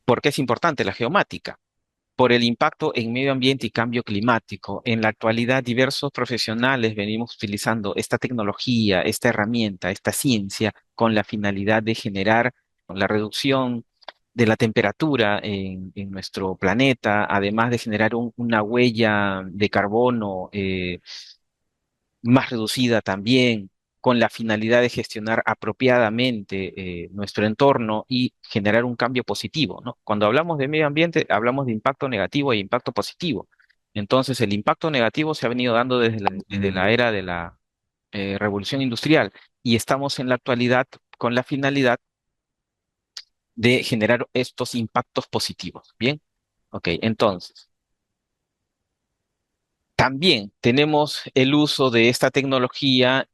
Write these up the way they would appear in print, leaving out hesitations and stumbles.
¿Por qué es importante la geomática? Por el impacto en medio ambiente y cambio climático. En la actualidad, diversos profesionales venimos utilizando esta tecnología, esta herramienta, esta ciencia, con la finalidad de generar la reducción de la temperatura en nuestro planeta, además de generar una huella de carbono más reducida también, con la finalidad de gestionar apropiadamente nuestro entorno y generar un cambio positivo, ¿no? Cuando hablamos de medio ambiente, hablamos de impacto negativo e impacto positivo. Entonces, el impacto negativo se ha venido dando desde la era de la revolución industrial y estamos en la actualidad con la finalidad de generar estos impactos positivos. Bien, ok, entonces. También tenemos el uso de esta tecnología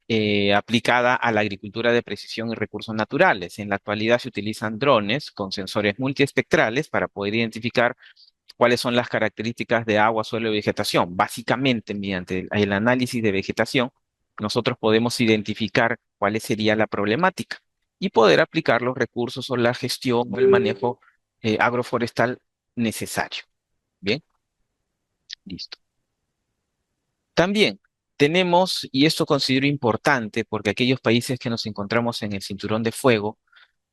aplicada a la agricultura de precisión y recursos naturales. En la actualidad se utilizan drones con sensores multiespectrales para poder identificar cuáles son las características de agua, suelo y vegetación. Básicamente, mediante el análisis de vegetación, nosotros podemos identificar cuál sería la problemática y poder aplicar los recursos o la gestión o el manejo agroforestal necesario. Bien, listo. También tenemos, y esto considero importante, porque aquellos países que nos encontramos en el cinturón de fuego,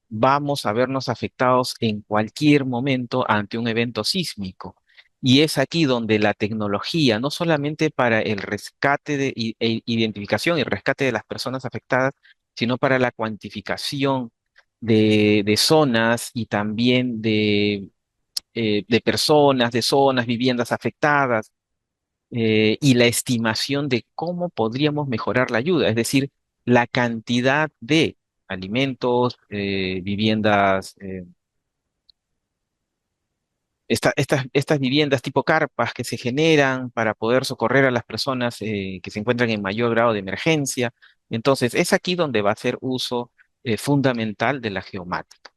vamos a vernos afectados en cualquier momento ante un evento sísmico. Y es aquí donde la tecnología, no solamente para el rescate e identificación y rescate de las personas afectadas, sino para la cuantificación de zonas y también de personas, de zonas, viviendas afectadas y la estimación de cómo podríamos mejorar la ayuda, es decir, la cantidad de alimentos, viviendas, estas viviendas tipo carpas que se generan para poder socorrer a las personas que se encuentran en mayor grado de emergencia. Entonces, es aquí donde va a ser uso fundamental de la geomática.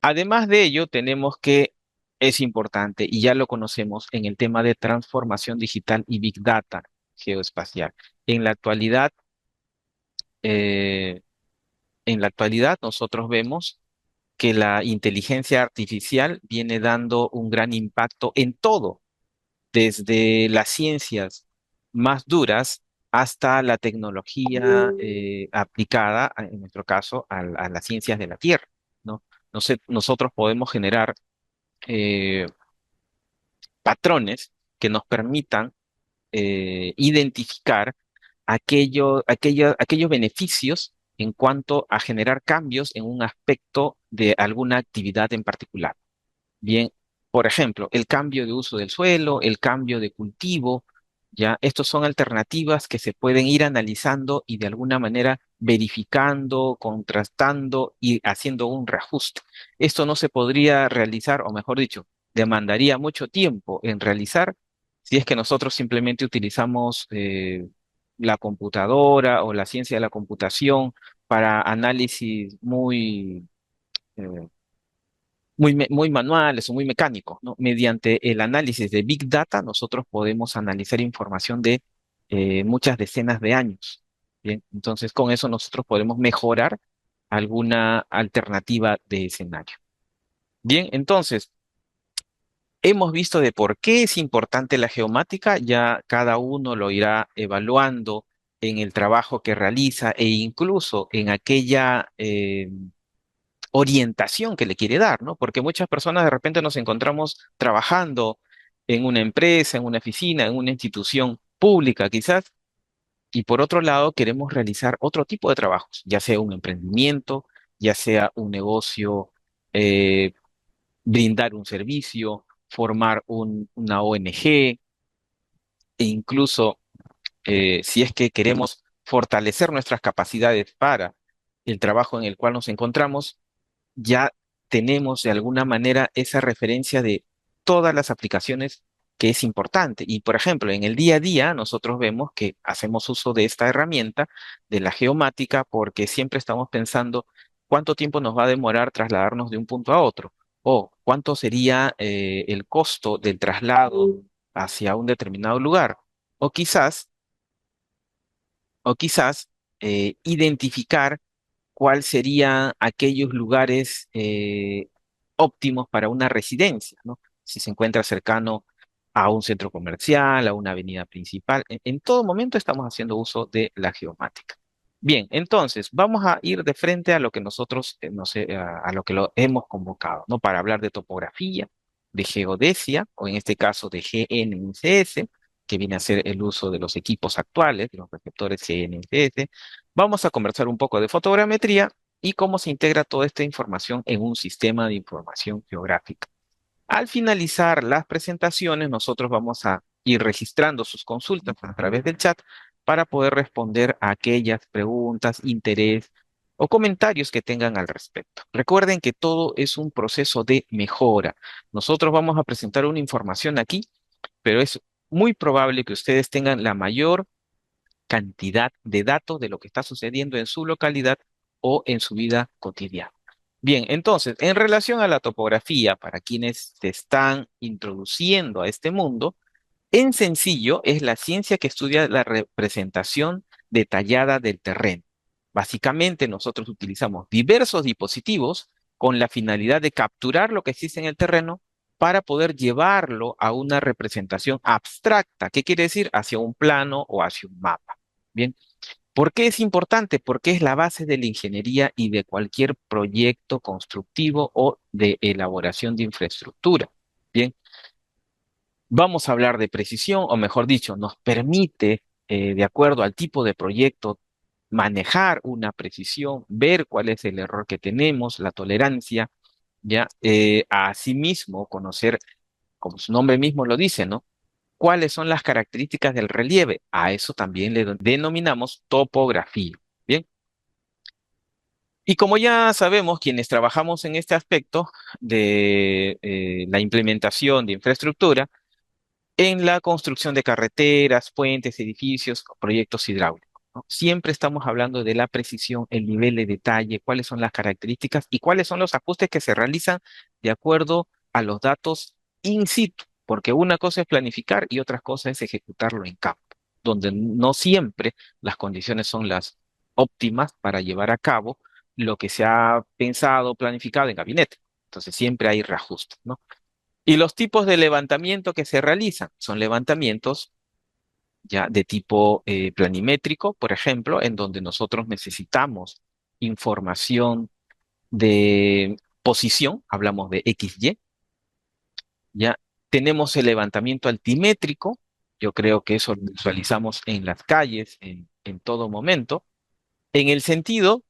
Además de ello, tenemos que es importante, y ya lo conocemos, en el tema de transformación digital y Big Data geoespacial. En la actualidad, eh, en la actualidad nosotros vemos que la inteligencia artificial viene dando un gran impacto en todo, desde las ciencias más duras hasta la tecnología aplicada, en nuestro caso, a las ciencias de la Tierra, ¿no? Nosotros podemos generar eh, patrones que nos permitan identificar aquellos beneficios en cuanto a generar cambios en un aspecto de alguna actividad en particular. Bien, por ejemplo, el cambio de uso del suelo, el cambio de cultivo, ya, estos son alternativas que se pueden ir analizando y de alguna manera verificando, contrastando y haciendo un reajuste. Esto no se podría realizar, o mejor dicho, demandaría mucho tiempo en realizar si es que nosotros simplemente utilizamos la computadora o la ciencia de la computación para análisis eh, muy manuales o muy mecánicos, ¿no? Mediante el análisis de Big Data, nosotros podemos analizar información de muchas decenas de años. Bien, entonces con eso nosotros podemos mejorar alguna alternativa de escenario. Bien, entonces hemos visto de por qué es importante la geomática, ya cada uno lo irá evaluando en el trabajo que realiza e incluso en aquella orientación que le quiere dar, ¿no? Porque muchas personas de repente nos encontramos trabajando en una empresa, en una oficina, en una institución pública quizás, y por otro lado queremos realizar otro tipo de trabajos, ya sea un emprendimiento, ya sea un negocio, eh, brindar un servicio, formar una ONG, e incluso si es que queremos fortalecer nuestras capacidades para el trabajo en el cual nos encontramos, ya tenemos de alguna manera esa referencia de todas las aplicaciones que es importante. Y por ejemplo, en el día a día nosotros vemos que hacemos uso de esta herramienta, de la geomática, porque siempre estamos pensando cuánto tiempo nos va a demorar trasladarnos de un punto a otro, o cuánto sería el costo del traslado hacia un determinado lugar, o quizás identificar cuál serían aquellos lugares óptimos para una residencia, ¿no? Si se encuentra cercano a un centro comercial, a una avenida principal, en todo momento estamos haciendo uso de la geomática. Bien, entonces vamos a ir de frente a lo que nosotros, no sé, a lo que lo hemos convocado, ¿no? Para hablar de topografía, de geodesia, o en este caso de GNSS, que viene a ser el uso de los equipos actuales, de los receptores GNSS. Vamos a conversar un poco de fotogrametría y cómo se integra toda esta información en un sistema de información geográfica. Al finalizar las presentaciones, nosotros vamos a ir registrando sus consultas a través del chat para poder responder a aquellas preguntas, interés o comentarios que tengan al respecto. Recuerden que todo es un proceso de mejora. Nosotros vamos a presentar una información aquí, pero es muy probable que ustedes tengan la mayor cantidad de datos de lo que está sucediendo en su localidad o en su vida cotidiana. Bien, entonces, en relación a la topografía, para quienes se están introduciendo a este mundo, en sencillo es la ciencia que estudia la representación detallada del terreno. Básicamente, nosotros utilizamos diversos dispositivos con la finalidad de capturar lo que existe en el terreno para poder llevarlo a una representación abstracta. ¿Qué quiere decir? Hacia un plano o hacia un mapa. Bien, ¿por qué es importante? Porque es la base de la ingeniería y de cualquier proyecto constructivo o de elaboración de infraestructura. Bien, vamos a hablar de precisión, o mejor dicho, nos permite, de acuerdo al tipo de proyecto, manejar una precisión, ver cuál es el error que tenemos, la tolerancia, ya, asimismo conocer, como su nombre mismo lo dice, ¿no? ¿Cuáles son las características del relieve? A eso también le denominamos topografía. Bien. Y como ya sabemos, quienes trabajamos en este aspecto de la implementación de infraestructura, en la construcción de carreteras, puentes, edificios, o proyectos hidráulicos, ¿no? Siempre estamos hablando de la precisión, el nivel de detalle, cuáles son las características y cuáles son los ajustes que se realizan de acuerdo a los datos in situ, porque una cosa es planificar y otra cosa es ejecutarlo en campo, donde no siempre las condiciones son las óptimas para llevar a cabo lo que se ha pensado, planificado en gabinete. Entonces siempre hay reajustes, ¿no? Y los tipos de levantamiento que se realizan son levantamientos ya de tipo planimétrico, por ejemplo, en donde nosotros necesitamos información de posición, hablamos de XY, ya tenemos el levantamiento altimétrico, yo creo que eso lo visualizamos en las calles en todo momento, en el sentido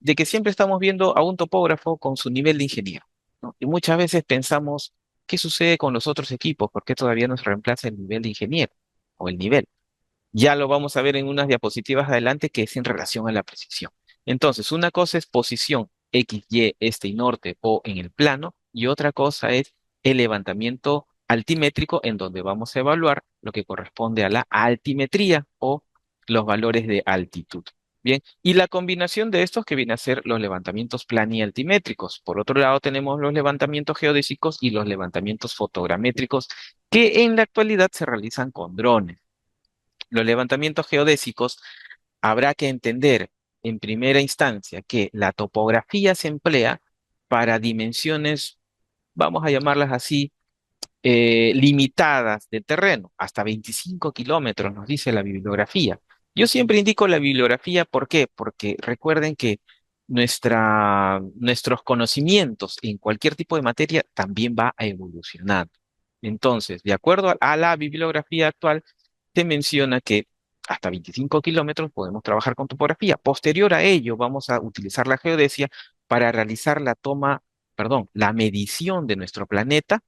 de que siempre estamos viendo a un topógrafo con su nivel de ingeniero, ¿no? Y muchas veces pensamos, ¿qué sucede con los otros equipos? ¿Por qué todavía nos reemplaza el nivel de ingeniero o el nivel? Ya lo vamos a ver en unas diapositivas adelante que es en relación a la precisión. Entonces, una cosa es posición X, Y, este y norte o en el plano, y otra cosa es el levantamiento altimétrico en donde vamos a evaluar lo que corresponde a la altimetría o los valores de altitud. Bien, y la combinación de estos que viene a ser los levantamientos planialtimétricos. Por otro lado, tenemos los levantamientos geodésicos y los levantamientos fotogramétricos que en la actualidad se realizan con drones. Los levantamientos geodésicos habrá que entender en primera instancia que la topografía se emplea para dimensiones, vamos a llamarlas así, limitadas de terreno, hasta 25 kilómetros, nos dice la bibliografía. Yo siempre indico la bibliografía, ¿por qué? Porque recuerden que nuestros conocimientos en cualquier tipo de materia también va a evolucionar. Entonces, de acuerdo a la bibliografía actual, se menciona que hasta 25 kilómetros podemos trabajar con topografía. Posterior a ello, vamos a utilizar la geodesia para realizar la toma, perdón, la medición de nuestro planeta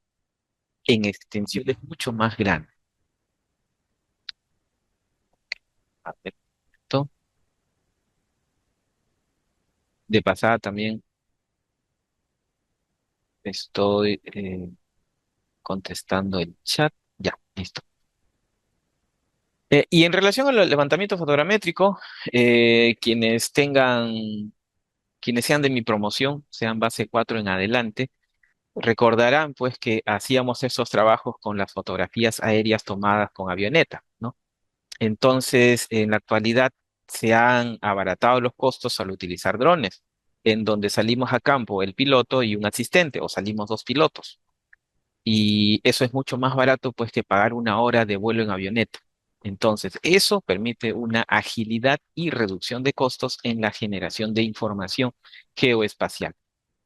en extensiones mucho más grandes. A ver, esto. De pasada también estoy contestando el chat. Ya, listo. Y en relación al levantamiento fotogramétrico, quienes sean de mi promoción, sean base 4 en adelante, recordarán pues que hacíamos esos trabajos con las fotografías aéreas tomadas con avioneta, ¿no? Entonces, en la actualidad se han abaratado los costos al utilizar drones. en donde salimos a campo el piloto y un asistente, o salimos dos pilotos. Y eso es mucho más barato pues que pagar una hora de vuelo en avioneta. Entonces, eso permite una agilidad y reducción de costos en la generación de información geoespacial.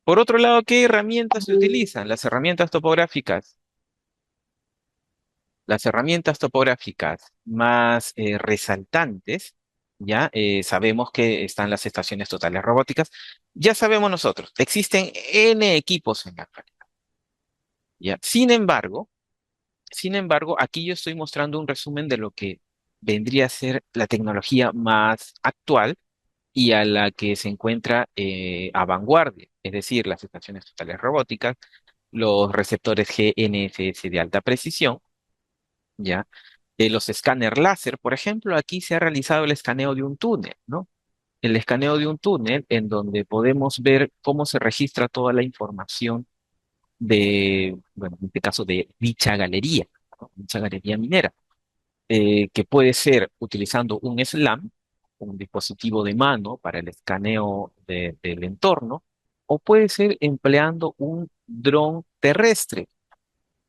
Por otro lado, ¿qué herramientas se utilizan? Las herramientas topográficas más resaltantes, ya sabemos que están las estaciones totales robóticas. Ya sabemos nosotros, existen N equipos en la actualidad, ¿ya? Sin embargo, aquí yo estoy mostrando un resumen de lo que vendría a ser la tecnología más actual y a la que se encuentra a vanguardia, es decir, las estaciones totales robóticas, los receptores GNSS de alta precisión, ¿ya? Los escáner láser, por ejemplo, aquí se ha realizado el escaneo de un túnel, ¿no? El escaneo de un túnel en donde podemos ver cómo se registra toda la información de, bueno, en este caso de dicha galería, ¿no? Dicha galería minera, que puede ser utilizando un SLAM, un dispositivo de mano para el escaneo del entorno, o puede ser empleando un dron terrestre,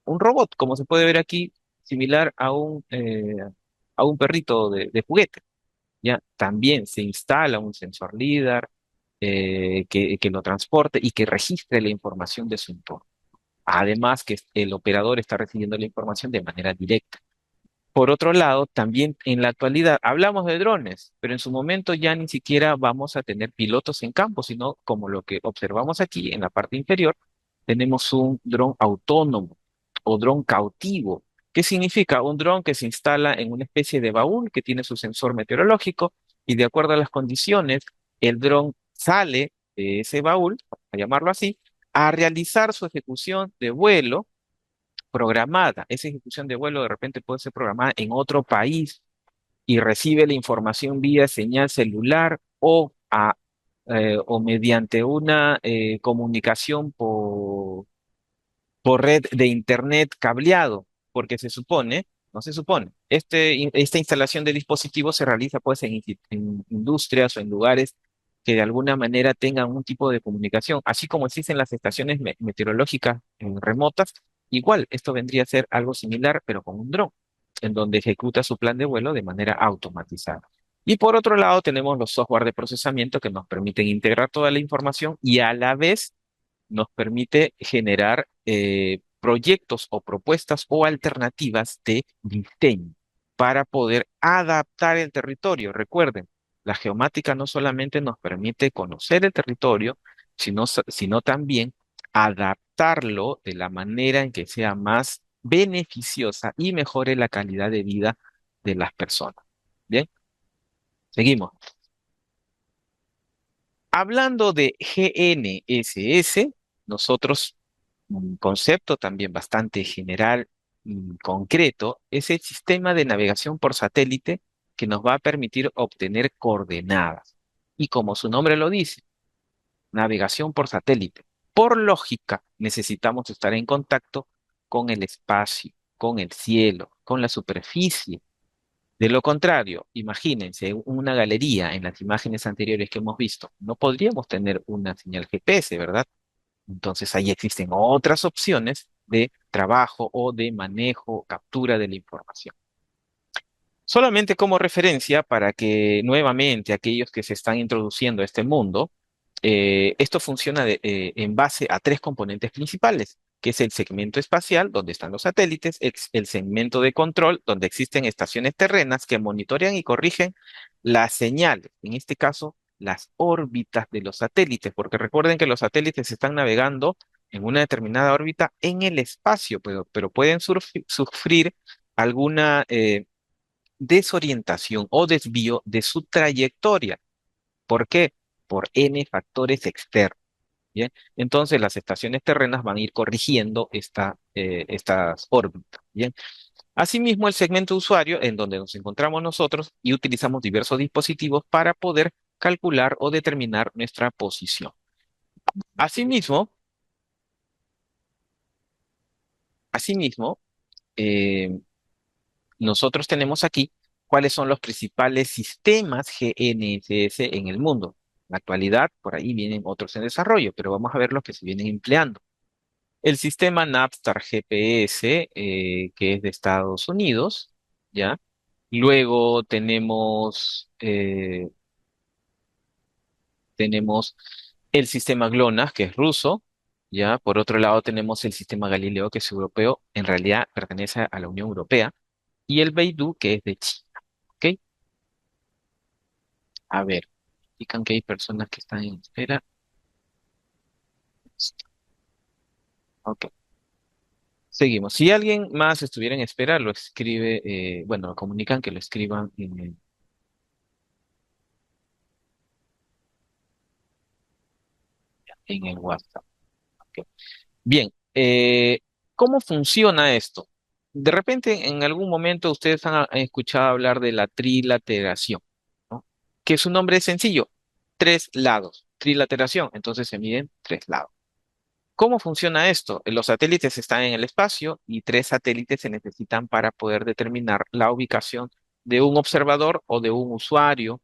un robot, como se puede ver aquí, similar a un perrito de juguete. ¿Ya? También se instala un sensor LIDAR que lo transporte y que registre la información de su entorno. Además que el operador está recibiendo la información de manera directa. Por otro lado, también en la actualidad hablamos de drones, pero en su momento ya ni siquiera vamos a tener pilotos en campo, sino como lo que observamos aquí en la parte inferior, tenemos un dron autónomo o dron cautivo. ¿Qué significa? Un dron que se instala en una especie de baúl que tiene su sensor meteorológico y de acuerdo a las condiciones, el dron sale de ese baúl, a llamarlo así, a realizar su ejecución de vuelo programada. Esa ejecución de vuelo de repente puede ser programada en otro país y recibe la información vía señal celular o mediante una comunicación por red de internet cableado, porque se supone, no se supone, esta instalación de dispositivos se realiza pues en industrias o en lugares que de alguna manera tengan un tipo de comunicación, así como existen las estaciones meteorológicas remotas, igual esto vendría a ser algo similar, pero con un dron, en donde ejecuta su plan de vuelo de manera automatizada. Y por otro lado, tenemos los software de procesamiento que nos permiten integrar toda la información y a la vez nos permite generar proyectos o propuestas o alternativas de diseño para poder adaptar el territorio. Recuerden, la geomática no solamente nos permite conocer el territorio, sino también adaptarlo de la manera en que sea más beneficiosa y mejore la calidad de vida de las personas. Bien, seguimos. Hablando de GNSS, nosotros, un concepto también bastante general y concreto, es el sistema de navegación por satélite que nos va a permitir obtener coordenadas. Y como su nombre lo dice, navegación por satélite. Por lógica, necesitamos estar en contacto con el espacio, con el cielo, con la superficie. De lo contrario, imagínense una galería en las imágenes anteriores que hemos visto. No podríamos tener una señal GPS, ¿verdad? Entonces ahí existen otras opciones de trabajo o de manejo, captura de la información. Solamente como referencia para que nuevamente aquellos que se están introduciendo a este mundo, esto funciona en base a tres componentes principales, que es el segmento espacial, donde están los satélites, el segmento de control, donde existen estaciones terrenas que monitorean y corrigen las señales, en este caso, las órbitas de los satélites, porque recuerden que los satélites están navegando en una determinada órbita en el espacio, pero pueden sufrir alguna desorientación o desvío de su trayectoria. ¿Por qué? Por N factores externos. ¿Bien? Entonces las estaciones terrenas van a ir corrigiendo estas órbitas. ¿Bien? Asimismo, el segmento usuario, en donde nos encontramos nosotros y utilizamos diversos dispositivos para poder calcular o determinar nuestra posición. Asimismo, asimismo, eh, nosotros tenemos aquí cuáles son los principales sistemas GNSS en el mundo. la actualidad, por ahí vienen otros en desarrollo, pero vamos a ver los que se vienen empleando. El sistema Navstar GPS, que es de Estados Unidos, ¿ya? Luego tenemos el sistema GLONASS, que es ruso, ¿ya? Por otro lado tenemos el sistema Galileo, que es europeo, en realidad pertenece a la Unión Europea, y el Beidou, que es de China, ¿ok? A ver, indican que hay personas que están en espera. Ok, seguimos. Si alguien más estuviera en espera, lo escribe, bueno, comunican que lo escriban en el WhatsApp. Ok. Bien, ¿cómo funciona esto? De repente, en algún momento ustedes han escuchado hablar de la trilateración, ¿no? Que su nombre es sencillo, tres lados, trilateración, entonces se miden tres lados. ¿Cómo funciona esto? Los satélites están en el espacio y tres satélites se necesitan para poder determinar la ubicación de un observador o de un usuario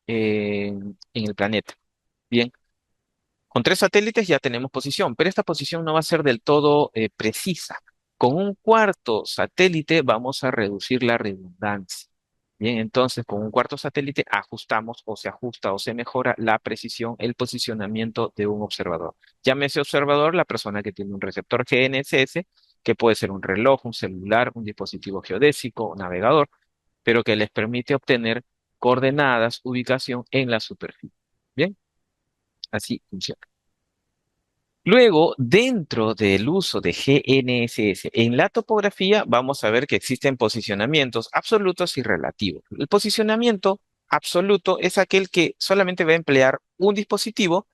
en el planeta. Bien. Con tres satélites ya tenemos posición, pero esta posición no va a ser del todo precisa. Con un cuarto satélite vamos a reducir la redundancia. Bien, entonces con un cuarto satélite ajustamos o se ajusta o se mejora la precisión, el posicionamiento de un observador. Llámese observador la persona que tiene un receptor GNSS, que puede ser un reloj, un celular, un dispositivo geodésico, un navegador, pero que les permite obtener coordenadas, ubicación en la superficie. Bien, así funciona. Luego, dentro del uso de GNSS en la topografía, vamos a ver que existen posicionamientos absolutos y relativos. El posicionamiento absoluto es aquel que solamente va a emplear un dispositivo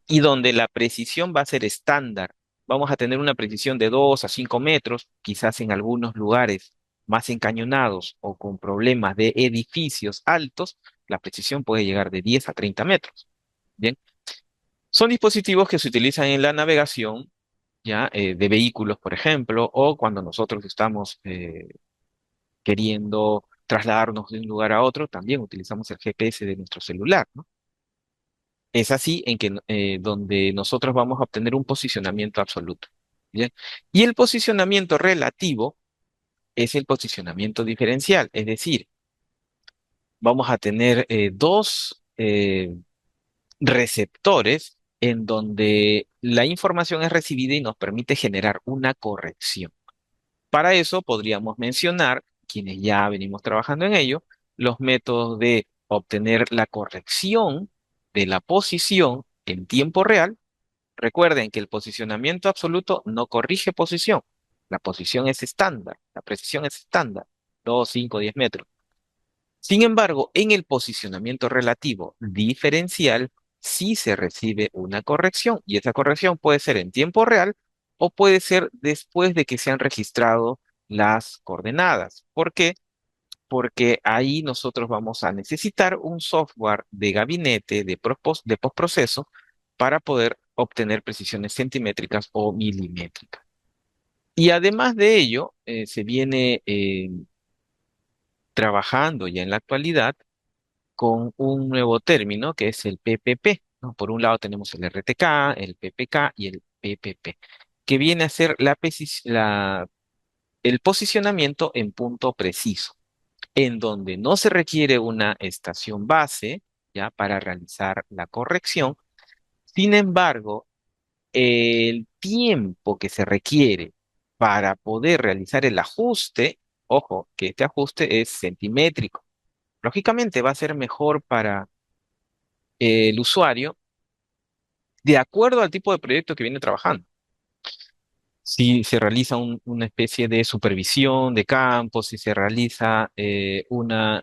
y donde la precisión va a ser estándar. Vamos a tener una precisión de 2 a 5 metros, quizás en algunos lugares más encañonados o con problemas de edificios altos, la precisión puede llegar de 10 a 30 metros. Bien, son dispositivos que se utilizan en la navegación ya de vehículos, por ejemplo, o cuando nosotros estamos queriendo trasladarnos de un lugar a otro, también utilizamos el GPS de nuestro celular, ¿no? Es así en que donde nosotros vamos a obtener un posicionamiento absoluto. ¿Bien? Y el posicionamiento relativo es el posicionamiento diferencial, es decir, vamos a tener dos receptores en donde la información es recibida y nos permite generar una corrección. Para eso podríamos mencionar, quienes ya venimos trabajando en ello, los métodos de obtener la corrección de la posición en tiempo real. Recuerden que el posicionamiento absoluto no corrige posición. La posición es estándar, la precisión es estándar, 2, 5, 10 metros. Sin embargo, en el posicionamiento relativo diferencial, sí se recibe una corrección y esa corrección puede ser en tiempo real o puede ser después de que se han registrado las coordenadas. ¿Por qué? Porque ahí nosotros vamos a necesitar un software de gabinete de postproceso para poder obtener precisiones centimétricas o milimétricas. Y además de ello, se viene trabajando ya en la actualidad con un nuevo término que es el PPP, ¿no? Por un lado tenemos el RTK, el PPK y el PPP, que viene a ser el posicionamiento en punto preciso, en donde no se requiere una estación base ya para realizar la corrección. Sin embargo, el tiempo que se requiere para poder realizar el ajuste, ojo, que este ajuste es centimétrico. Lógicamente va a ser mejor para el usuario de acuerdo al tipo de proyecto que viene trabajando. Si se realiza una especie de supervisión de campo, si se realiza una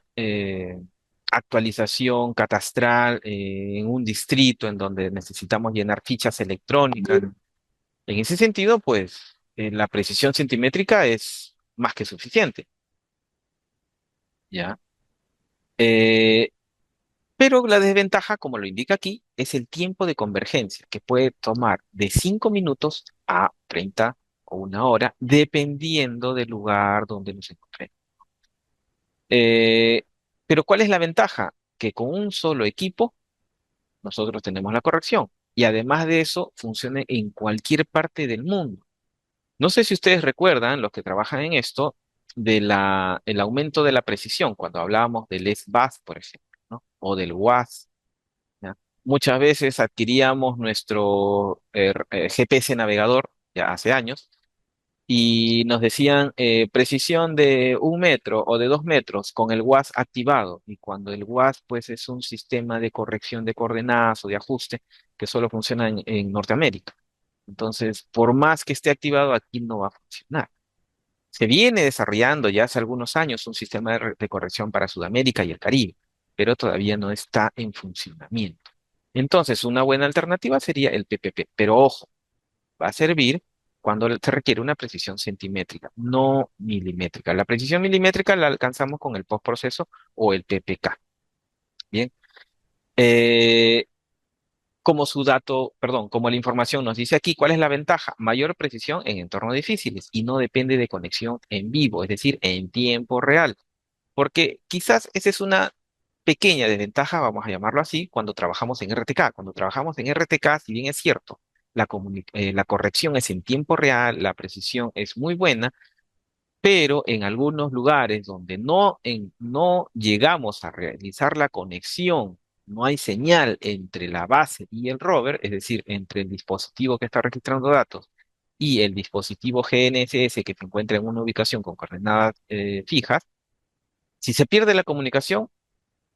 actualización catastral en un distrito en donde necesitamos llenar fichas electrónicas. En ese sentido, pues la precisión centimétrica es más que suficiente, ¿ya? Eh, Pero la desventaja, como lo indica aquí, es el tiempo de convergencia, que puede tomar de 5 minutos a 30 o una hora, dependiendo del lugar donde nos encontremos. Eh, pero ¿cuál es la ventaja? Que con un solo equipo nosotros tenemos la corrección. Y además de eso, funciona en cualquier parte del mundo. No sé si ustedes recuerdan, los que trabajan en esto, el aumento de la precisión, cuando hablábamos del SBAS, por ejemplo, ¿no? O del WAS, ¿ya? Muchas veces adquiríamos nuestro GPS navegador, ya hace años, y nos decían precisión de 1 metro o de 2 metros con el WAS activado. Y cuando el WAS, pues, es un sistema de corrección de coordenadas o de ajuste que solo funciona en Norteamérica. Entonces, por más que esté activado, aquí no va a funcionar. Se viene desarrollando ya hace algunos años un sistema de corrección para Sudamérica y el Caribe, pero todavía no está en funcionamiento. Entonces, una buena alternativa sería el PPP, pero ojo, va a servir cuando se requiere una precisión centimétrica, no milimétrica. La precisión milimétrica la alcanzamos con el postproceso o el PPK. Bien. Eh, como su dato, perdón, como la información nos dice aquí, ¿cuál es la ventaja? Mayor precisión en entornos difíciles y no depende de conexión en vivo, es decir, en tiempo real. Porque quizás esa es una pequeña desventaja, vamos a llamarlo así, cuando trabajamos en RTK. Cuando trabajamos en RTK, si bien es cierto, la corrección es en tiempo real, la precisión es muy buena, pero en algunos lugares donde no llegamos a realizar la conexión, no hay señal entre la base y el rover, es decir, entre el dispositivo que está registrando datos y el dispositivo GNSS que se encuentra en una ubicación con coordenadas fijas. Si se pierde la comunicación,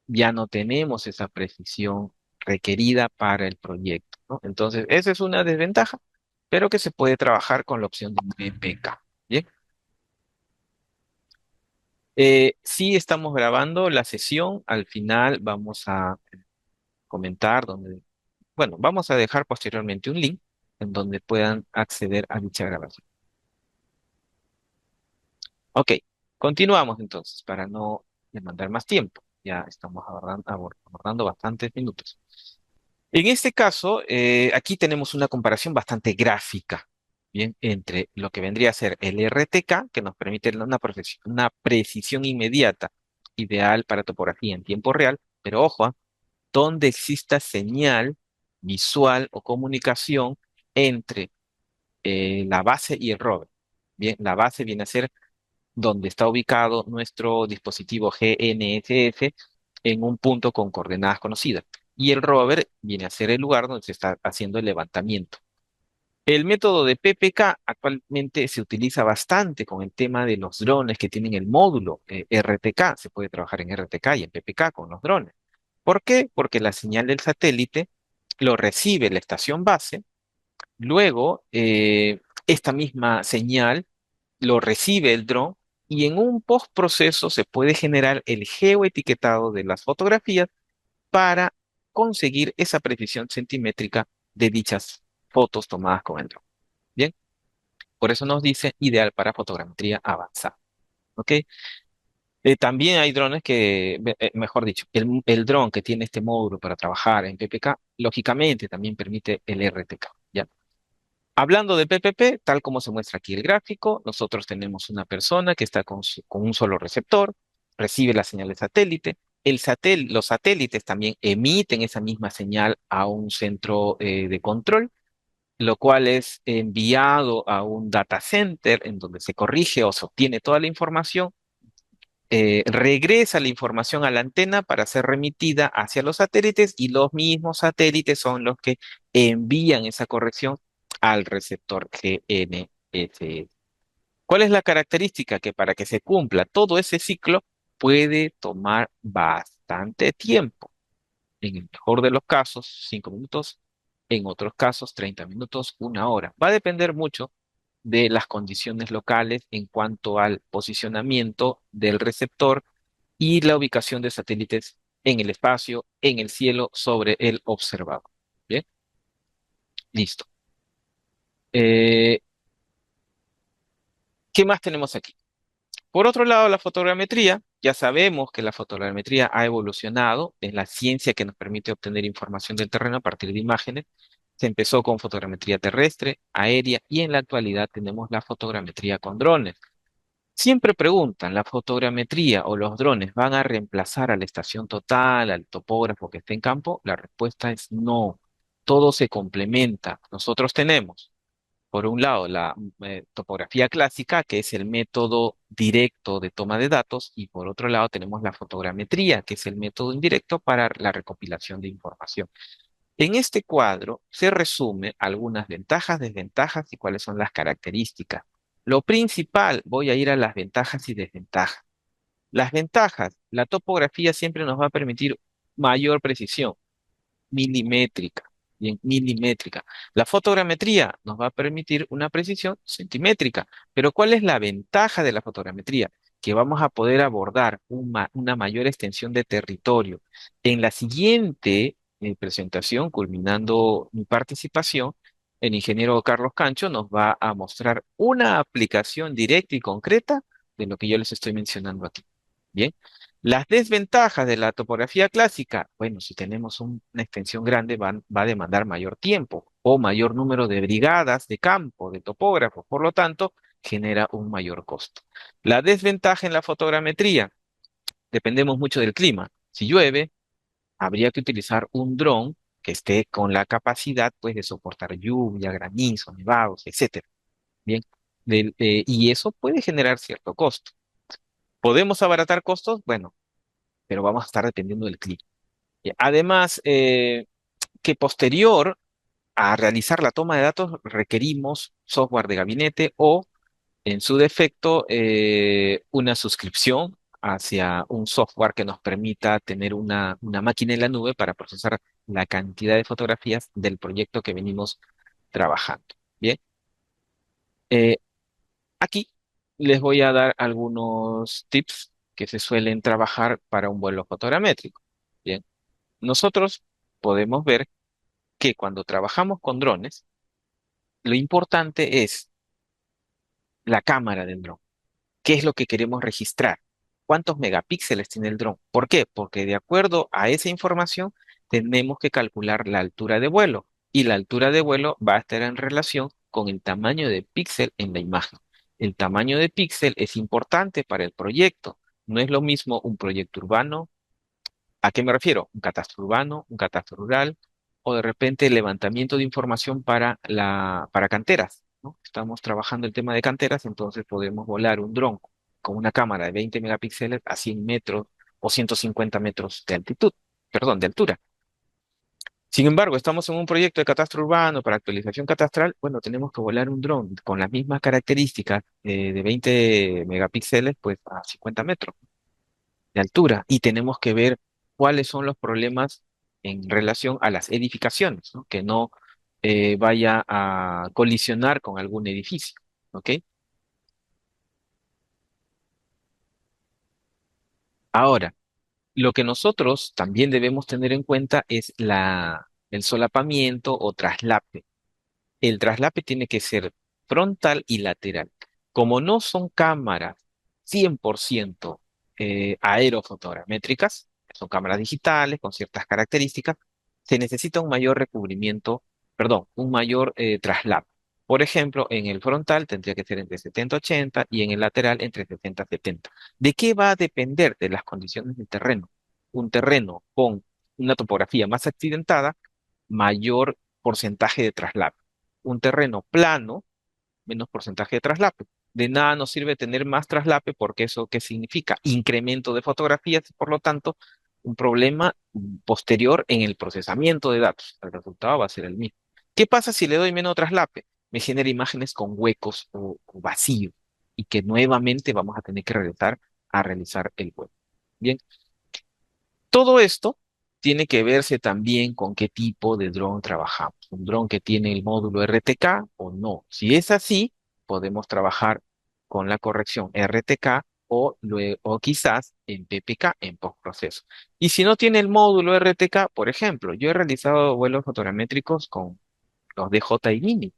ya no tenemos esa precisión requerida para el proyecto, ¿no? Entonces, esa es una desventaja, pero que se puede trabajar con la opción de PPK. ¿Bien? Sí, estamos grabando la sesión. Al final vamos a comentar bueno, vamos a dejar posteriormente un link en donde puedan acceder a dicha grabación. Ok, continuamos entonces para no demandar más tiempo. Ya estamos abordando bastantes minutos. En este caso, aquí tenemos una comparación bastante gráfica, ¿bien? Entre lo que vendría a ser el RTK, que nos permite una precisión inmediata, ideal para topografía en tiempo real, pero ojo, donde exista señal visual o comunicación entre la base y el rover. Bien, la base viene a ser donde está ubicado nuestro dispositivo GNSS en un punto con coordenadas conocidas. Y el rover viene a ser el lugar donde se está haciendo el levantamiento. El método de PPK actualmente se utiliza bastante con el tema de los drones que tienen el módulo RTK. Se puede trabajar en RTK y en PPK con los drones. ¿Por qué? Porque la señal del satélite lo recibe la estación base. Luego, esta misma señal lo recibe el dron y en un postproceso se puede generar el geoetiquetado de las fotografías para conseguir esa precisión centimétrica de dichas fotos tomadas con el dron. Bien, por eso nos dice ideal para fotogrametría avanzada. ¿Ok? También hay drones mejor dicho, el dron que tiene este módulo para trabajar en PPK, lógicamente también permite el RTK. ¿Ya? Hablando de PPP, tal como se muestra aquí el gráfico, nosotros tenemos una persona que está con un solo receptor, recibe la señal de satélite. Los satélites también emiten esa misma señal a un centro de control, lo cual es enviado a un data center en donde se corrige o se obtiene toda la información. Regresa la información a la antena para ser remitida hacia los satélites y los mismos satélites son los que envían esa corrección al receptor GNSS. ¿Cuál es la característica? Que para que se cumpla todo ese ciclo puede tomar bastante tiempo. En el mejor de los casos, 5 minutos, en otros casos, 30 minutos, 1 hora. Va a depender mucho de las condiciones locales en cuanto al posicionamiento del receptor y la ubicación de satélites en el espacio, en el cielo, sobre el observador. Bien, listo. Eh, ¿Qué más tenemos aquí? Por otro lado, la fotogrametría. Ya sabemos que la fotogrametría ha evolucionado, es la ciencia que nos permite obtener información del terreno a partir de imágenes. Se empezó con fotogrametría terrestre, aérea y en la actualidad tenemos la fotogrametría con drones. Siempre preguntan, ¿la fotogrametría o los drones van a reemplazar a la estación total, al topógrafo que esté en campo? La respuesta es no. Todo se complementa. Nosotros tenemos, por un lado, la topografía clásica, que es el método directo de toma de datos, y por otro lado tenemos la fotogrametría, que es el método indirecto para la recopilación de información. En este cuadro se resume algunas ventajas, desventajas y cuáles son las características. Lo principal, voy a ir a las ventajas y desventajas. Las ventajas, la topografía siempre nos va a permitir mayor precisión milimétrica, bien, milimétrica. La fotogrametría nos va a permitir una precisión centimétrica, pero ¿cuál es la ventaja de la fotogrametría? Que vamos a poder abordar una mayor extensión de territorio. En la siguiente presentación, culminando mi participación, el ingeniero Carlos Cancho nos va a mostrar una aplicación directa y concreta de lo que yo les estoy mencionando aquí. Bien. Las desventajas de la topografía clásica, bueno, si tenemos una extensión grande va a demandar mayor tiempo o mayor número de brigadas de campo, de topógrafos, por lo tanto, genera un mayor costo. La desventaja en la fotogrametría, dependemos mucho del clima. Si llueve, habría que utilizar un dron que esté con la capacidad, pues, de soportar lluvia, granizo, nevados, etcétera. Bien, y eso puede generar cierto costo. ¿Podemos abaratar costos? Bueno, pero vamos a estar dependiendo del clima. Además, que posterior a realizar la toma de datos requerimos software de gabinete o, en su defecto, una suscripción hacia un software que nos permita tener una máquina en la nube para procesar la cantidad de fotografías del proyecto que venimos trabajando. Bien, eh, aquí les voy a dar algunos tips que se suelen trabajar para un vuelo fotogramétrico. Bien, nosotros podemos ver que cuando trabajamos con drones, lo importante es la cámara del dron. ¿Qué es lo que queremos registrar? ¿Cuántos megapíxeles tiene el dron? ¿Por qué? Porque de acuerdo a esa información tenemos que calcular la altura de vuelo y la altura de vuelo va a estar en relación con el tamaño de píxel en la imagen. El tamaño de píxel es importante para el proyecto. No es lo mismo un proyecto urbano. ¿A qué me refiero? Un catastro urbano, un catastro rural, o de repente levantamiento de información para canteras, ¿no? Estamos trabajando el tema de canteras, entonces podemos volar un dron con una cámara de 20 megapíxeles a 100 metros o 150 metros de altitud, perdón, de altura. Sin embargo, estamos en un proyecto de catastro urbano para actualización catastral, bueno, tenemos que volar un dron con las mismas características de 20 megapíxeles, pues a 50 metros de altura y tenemos que ver cuáles son los problemas en relación a las edificaciones, ¿no? Que no vaya a colisionar con algún edificio, ¿ok? Ahora, lo que nosotros también debemos tener en cuenta es el solapamiento o traslape. El traslape tiene que ser frontal y lateral. Como no son cámaras 100% aerofotogramétricas, son cámaras digitales con ciertas características, se necesita un mayor recubrimiento, perdón, un mayor traslape. Por ejemplo, en el frontal tendría que ser entre 70-80 y en el lateral entre 70-70. ¿De qué va a depender? De las condiciones del terreno. Un terreno con una topografía más accidentada, mayor porcentaje de traslape. Un terreno plano, menos porcentaje de traslape. De nada nos sirve tener más traslape porque eso ¿qué significa? Incremento de fotografías y por lo tanto un problema posterior en el procesamiento de datos. El resultado va a ser el mismo. ¿Qué pasa si le doy menos traslape? Me genera imágenes con huecos o vacío y que nuevamente vamos a tener que regresar a realizar el vuelo. Bien, todo esto tiene que verse también con qué tipo de dron trabajamos. Un dron que tiene el módulo RTK o no. Si es así, podemos trabajar con la corrección RTK o quizás en PPK, en postproceso. Y si no tiene el módulo RTK, por ejemplo, yo he realizado vuelos fotogramétricos con los DJI Mini.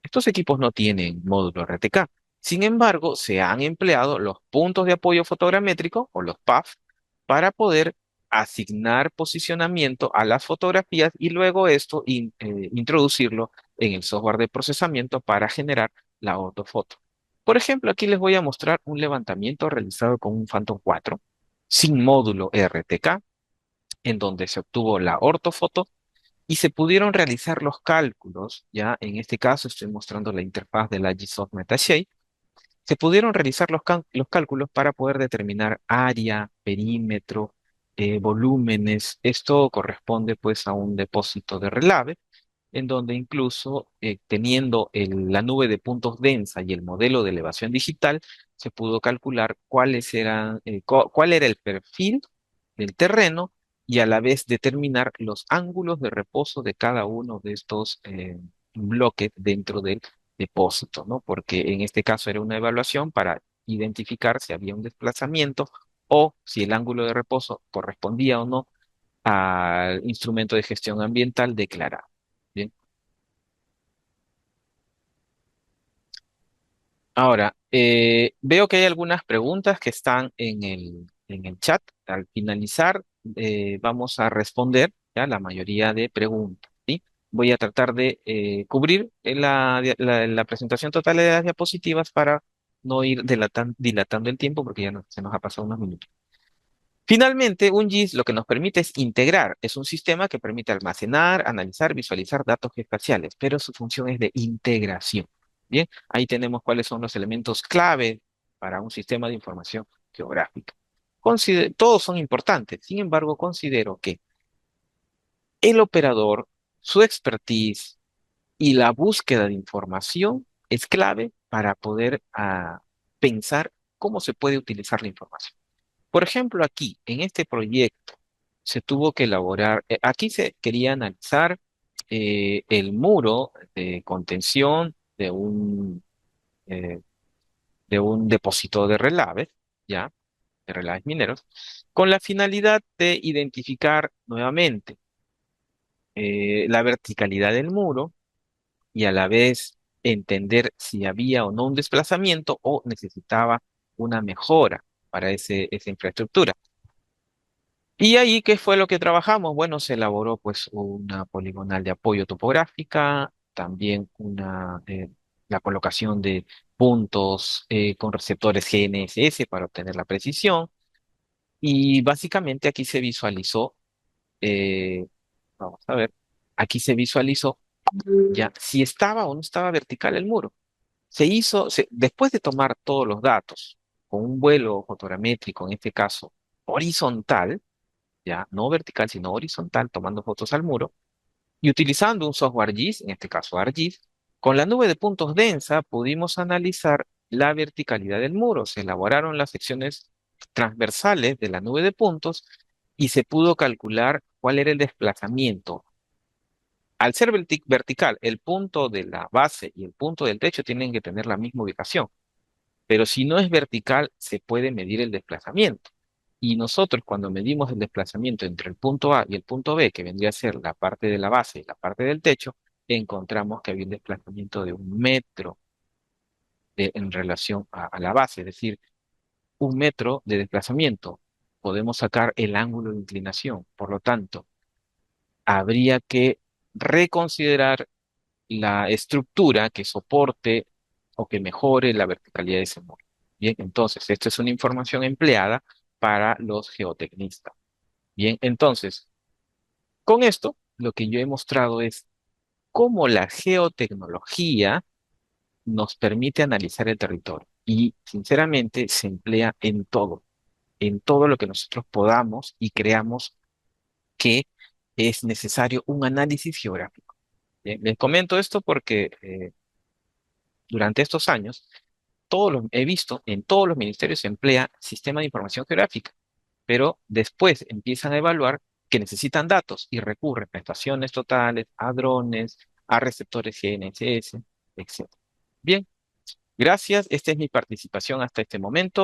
Estos equipos no tienen módulo RTK. Sin embargo, se han empleado los puntos de apoyo fotogramétrico o los PAF para poder asignar posicionamiento a las fotografías y luego esto introducirlo en el software de procesamiento para generar la ortofoto. Por ejemplo, aquí les voy a mostrar un levantamiento realizado con un Phantom 4 sin módulo RTK, en donde se obtuvo la ortofoto y se pudieron realizar los cálculos. Ya en este caso estoy mostrando la interfaz de la Agisoft Metashade. Se pudieron realizar los cálculos para poder determinar área, perímetro, volúmenes. Esto corresponde pues a un depósito de Relave, en donde incluso teniendo la nube de puntos densa y el modelo de elevación digital, se pudo calcular cuál era el perfil del terreno y a la vez determinar los ángulos de reposo de cada uno de estos bloques dentro del depósito, ¿no? Porque en este caso era una evaluación para identificar si había un desplazamiento o si el ángulo de reposo correspondía o no al instrumento de gestión ambiental declarado. Bien. Ahora, veo que hay algunas preguntas que están en el chat. Al finalizar, vamos a responder ya la mayoría de preguntas, ¿sí? Voy a tratar de cubrir la presentación total de las diapositivas para no ir dilatando el tiempo porque se nos ha pasado unos minutos. Finalmente, un GIS lo que nos permite es integrar. Es un sistema que permite almacenar, analizar, visualizar datos geoespaciales, pero su función es de integración. Bien, ahí tenemos cuáles son los elementos clave para un sistema de información geográfica. Todos son importantes, sin embargo, considero que el operador, su expertise y la búsqueda de información es clave para poder pensar cómo se puede utilizar la información. Por ejemplo, aquí, en este proyecto, se tuvo que elaborar, aquí se quería analizar el muro de contención eh, de un depósito de relaves, ¿ya? De relaves mineros, con la finalidad de identificar nuevamente la verticalidad del muro y a la vez entender si había o no un desplazamiento o necesitaba una mejora para esa infraestructura. Y ahí, ¿qué fue lo que trabajamos? Bueno, se elaboró pues una poligonal de apoyo topográfica, también la colocación de puntos con receptores GNSS para obtener la precisión. Y básicamente aquí se visualizó, eh, vamos a ver, aquí se visualizó ya si estaba o no estaba vertical el muro. Después de tomar todos los datos con un vuelo fotogramétrico, en este caso horizontal, ya no vertical, sino horizontal, tomando fotos al muro, y utilizando un software GIS, en este caso ArcGIS, con la nube de puntos densa pudimos analizar la verticalidad del muro. Se elaboraron las secciones transversales de la nube de puntos y se pudo calcular cuál era el desplazamiento. Al ser vertical, el punto de la base y el punto del techo tienen que tener la misma ubicación, pero si no es vertical, se puede medir el desplazamiento. Y nosotros cuando medimos el desplazamiento entre el punto A y el punto B, que vendría a ser la parte de la base y la parte del techo, encontramos que había un desplazamiento de 1 metro en relación a la base, es decir, 1 metro de desplazamiento. Podemos sacar el ángulo de inclinación. Por lo tanto, habría que reconsiderar la estructura que soporte o que mejore la verticalidad de ese muro. Bien, entonces, esto es una información empleada para los geotecnistas. Bien, entonces, con esto, lo que yo he mostrado es cómo la geotecnología nos permite analizar el territorio y, sinceramente, se emplea en todo lo que nosotros podamos y creamos que es necesario un análisis geográfico. Bien, les comento esto porque durante estos años, he visto en todos los ministerios se emplea sistema de información geográfica, pero después empiezan a evaluar que necesitan datos y recurren a estaciones totales, a drones, a receptores GNSS, etc. Bien, gracias. Esta es mi participación hasta este momento.